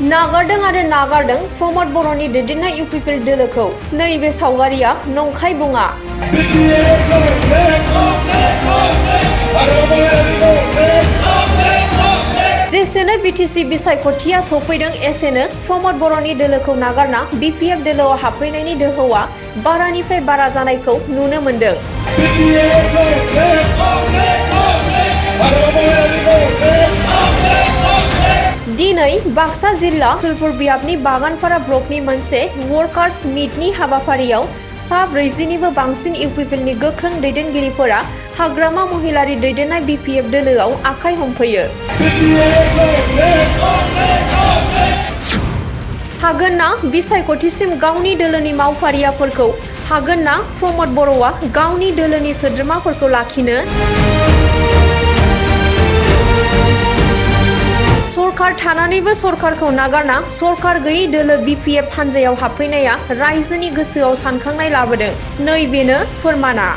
नागारदों आरो नागारदों प्रमद बर'नि दैदेननाय इउपिपिएल दोलोखौ। नैबे सावगारिया नंखाय बुङा। जेसेनो बिटिसि बिसायख'थिया सफैदों एसेनो प्रमद बर'नि दोलोखौ नागारना बिपिएफ दोलोआव हाबफैनायनि दोहौआ बारानिफ्राय बारा जानायखौ नुनो मोन्दों। दिनै बाक्सा जिल्ला सुलपुर बियाबनि बागानपारा ब्लकनि मोनसे वर्कार्स मिटनि हाबाफारियाव सा 40निबो बांसिन इउपिपिएलनि गोख्रों दैदेनगिरिफोरा हाग्रामा महिलारि दैदेननाय बिपिएफ दोलोआव आखाइ हमफैयो। हागोन ना बिसायख'थिसिम गावनि दोलोनि मावफारियाफोरखौ हागोन ना प्रमद बर'आ गावनि दोलोनि सोद्रोमाफोरखौ लाखिनो? सरकार थानानैबो सरकारखौ नागारना सरकार गैयै दोलो बिपिएफ हान्जायाव हाबफैनाया रायजोनि गोसोआव सानखांनाय लाबोदों। नैबेनो फोरमाना।